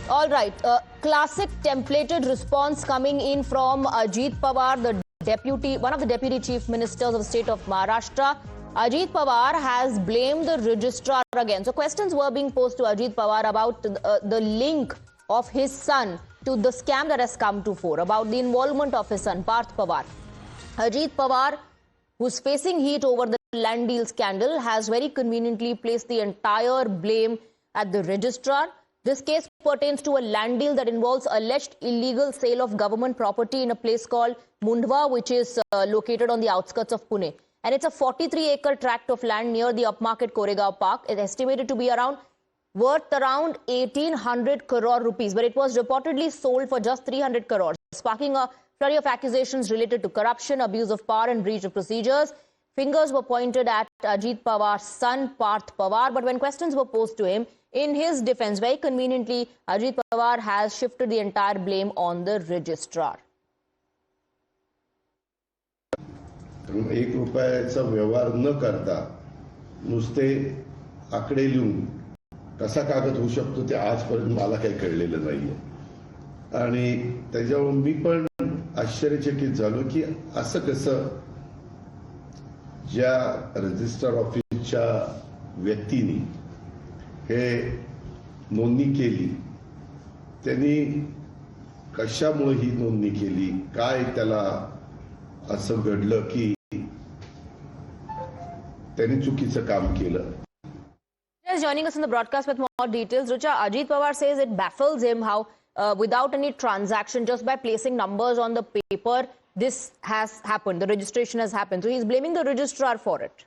All right. Classic templated response coming in from Ajit Pawar, one of the deputy chief ministers of the state of Maharashtra. Ajit Pawar has blamed the registrar again. So questions were being posed to Ajit Pawar about the link of his son to the scam that has come to fore, about the involvement of his son, Parth Pawar. Ajit Pawar, who's facing heat over the land deal scandal, has very conveniently placed the entire blame at the registrar. This case pertains to a land deal that involves alleged illegal sale of government property in a place called Mundwa, which is located on the outskirts of Pune. And it's a 43-acre tract of land near the upmarket Koregaon Park. It's estimated to be worth around 1,800 crore rupees, but it was reportedly sold for just 300 crores, sparking a flurry of accusations related to corruption, abuse of power and breach of procedures. Fingers were pointed at Ajit Pawar's son, Parth Pawar, but when questions were posed to him, in his defense, very conveniently, Ajit Pawar has shifted the entire blame on the registrar. एक रुपयाचा व्यवहार न करता नुसते आकडे लिहून कसा कागद होऊ शकतो ते आजपर्यंत मला काही कळलेलं नाहीये आणि त्याच्यावर मी पण आश्चर्यचकित झालो की असं कसं ज्या रजिस्टर ऑफिसच्या व्यक्तीने हे नोंदणी केली त्यांनी कशामुळे ही नोंदणी केली काय त्याला असं घडलं की त्यांनी चुकीचं काम केलं. Just joining us on the broadcast with more details, Richa, Ajit Pawar says it baffles him how without any transaction, just by placing numbers on the paper, this has happened, the registration has happened. So he's blaming the registrar for it.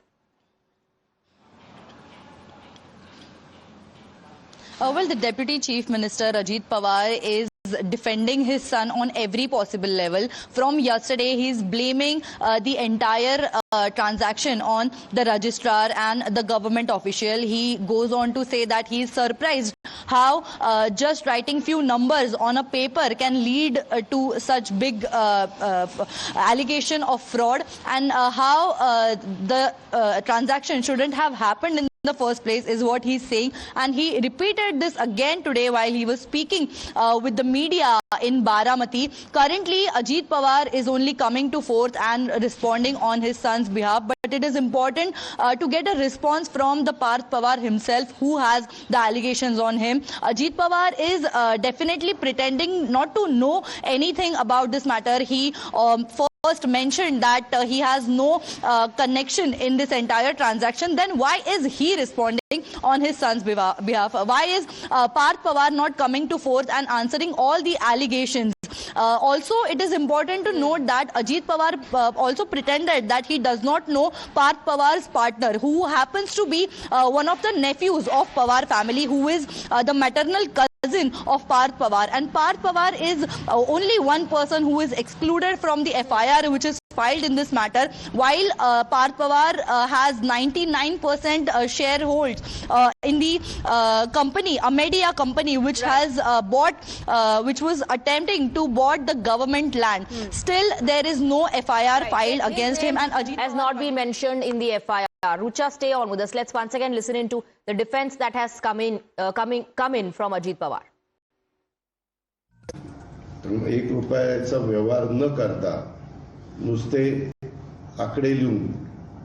Well, the Deputy Chief Minister Ajit Pawar is defending his son on every possible level. From yesterday, he's blaming the entire transaction on the registrar and the government official. He goes on to say that he's surprised how just writing few numbers on a paper can lead to such big allegation of fraud, and how the transaction shouldn't have happened in the first place is what he's saying. And he repeated this again today while he was speaking with the media in Baramati. Currently, Ajit Pawar is only coming to forth and responding on his son's behalf, but it is important to get a response from the Parth Pawar himself, who has the allegations on him. Ajit Pawar is definitely pretending not to know anything about this matter. He first mentioned that he has no connection in this entire transaction. Then why is he responding on his son's behalf? Why is Parth Pawar not coming to forth and answering all the allegations? Also, it is important to note that Ajit Pawar also pretended that he does not know Parth Pawar's partner, who happens to be one of the nephews of Pawar family, who is the maternal cousin of Parth Pawar. And Parth Pawar is only one person who is excluded from the FIR which is filed in this matter, while Parth Pawar has 99% shareholds in the company, Amedia company, which has which was attempting to bought the government land. Still, there is no FIR filed against him, and Ajit has not been mentioned in the FIR. Rucha, stay on with us. Let's once again listen into the defense that has come in from Ajit Pawar. एक रुपयाचा व्यवहार न करता नुसते आकडे लिहून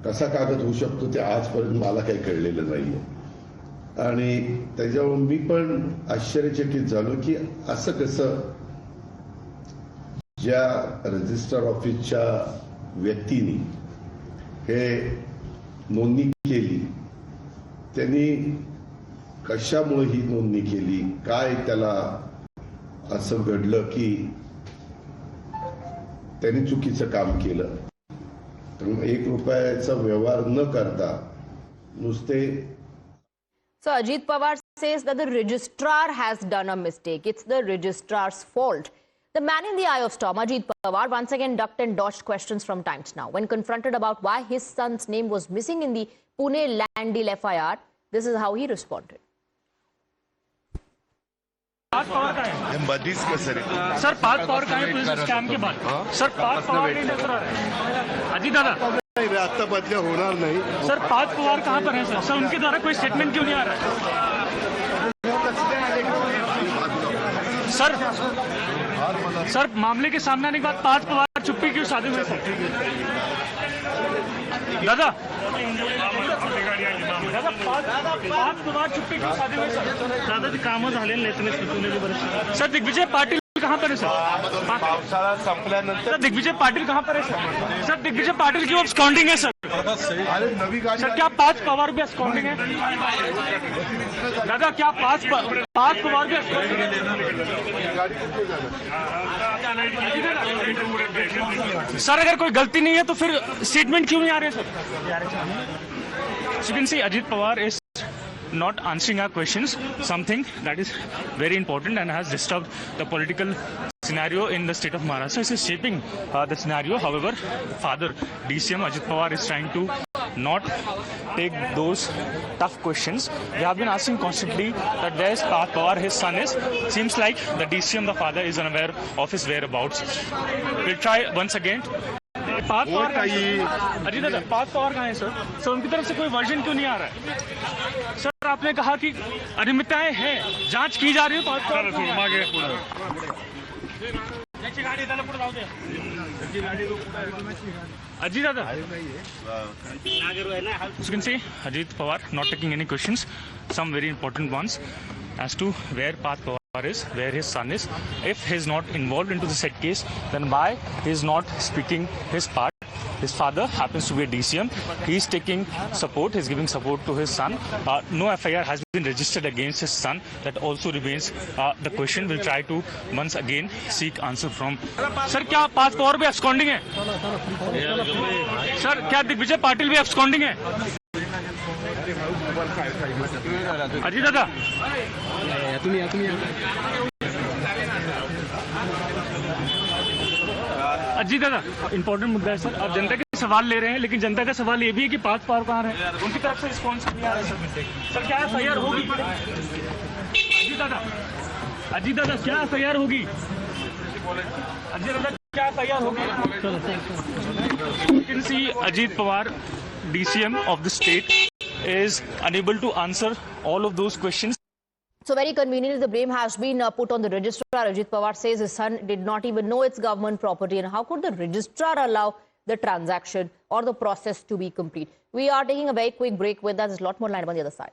कसा कागद होऊ शकतो ते आजपर्यंत मला काही कळलेलं नाहीये आणि त्याच्यावर मी पण आश्चर्यचकित झालो की असं कसं ज्या रजिस्टर ऑफिसच्या व्यक्तीने हे नोंदणी केली त्यांनी कशामुळे ही नोंदणी केली काय त्याला असं घडलं की त्यांनी चुकीचं काम केलं. एक रुपयाचा व्यवहार न करता नुसते. So Ajit Pawar says that the registrar has done a mistake. It's the registrar's fault. The man in the eye of storm, Ajit Pawar, once again ducked and dodged questions from Times Now. When confronted about why his son's name was missing in the Pune land deal FIR, this is how he responded. Partha Pawar का है मधीच कसं रे sir Partha Pawar का है police scam के बाद sir Partha Pawar नहीं नजर आ रहे हैं अजीत दादा नाही आता बदल्या होणार नाही सर पार्थ पवार कहाँ पर है सर उनके द्वारा कोई स्टेटमेंट क्यों नहीं आ रहा है सर मामले के सामने आने के बाद पार्थ पवार चुप्पी क्यों साधे हुए सर? दादा पार्थ पवार चुप्पी क्यों साधे हुए सर? दादाजी कामं झाले सर दिग्विजय पाटिल कहाँ पर है सर? पावसाळा संपल्यानंतर सर दिग्विजय पाटिल कहाँ पर है सर? सर दिग्विजय पाटिल की अब्सकॉन्डिंग है सर? अरे नवी गाडी सर क्या पार्थ पवार भी अब्सकॉन्डिंग है? दादा क्या पार्थ पवार भी अब्सकॉन्डिंग है? सर अगर कोई गलती नहीं है तो फिर स्टेटमेंट क्यों नहीं आ रहे sir? You can see Ajit Pawar is not answering our questions, something that is very important and has disturbed the political scenario in the state of Maharashtra. This is shaping the scenario. However, father DCM Ajit Pawar is trying to not take those tough questions. We have been asking constantly that where is Parth Pawar, his son is. Seems like the DCM, the father, is unaware of his whereabouts. We'll try once again. Parth Pawar अजी दादा पार्थ पवार कहाँ है sir? Sir उनकी तरफ से कोई version क्यों नहीं आ रहा है? सर आपने कहा कि अनियमितताएं हैं, जांच की जा रही है। पार्थ पवार अजी दादा you can see Ajit Pawar not taking any questions, some very important ones as to where Parth Pawar is, where his son is. If he is not involved into the said case, then why he is not speaking his part? His father happens to be a DCM. He is taking support. He is giving support to his son. No FIR has been registered against his son. That also remains the question. We'll try to once again seek answer from. Sir, क्या पार्थ पवार भी absconding है? Sir, क्या दिग्विजय पाटिल भी absconding है? अजी दादा अजी दादा इंपॉर्टेंट मुद्दा है सर। आप जनता के सवाल ले रहे हैं, लेकिन जनता का सवाल ये भी है कि पार्थ पवार कहाँ है? उनकी तरफ से रिस्पॉन्स नहीं आ रहा है सर। सर क्या FIR होगी? अजी दादा क्या FIR होगी? अजी दादा क्या FIR होगी? You can see Ajit Pawar, DCM of the state, is unable to answer all of those questions. So very conveniently, the blame has been put on the registrar. Ajit Pawar says his son did not even know it's government property. And how could the registrar allow the transaction or the process to be complete? We are taking a very quick break. With that, there's a lot more lined up on the other side.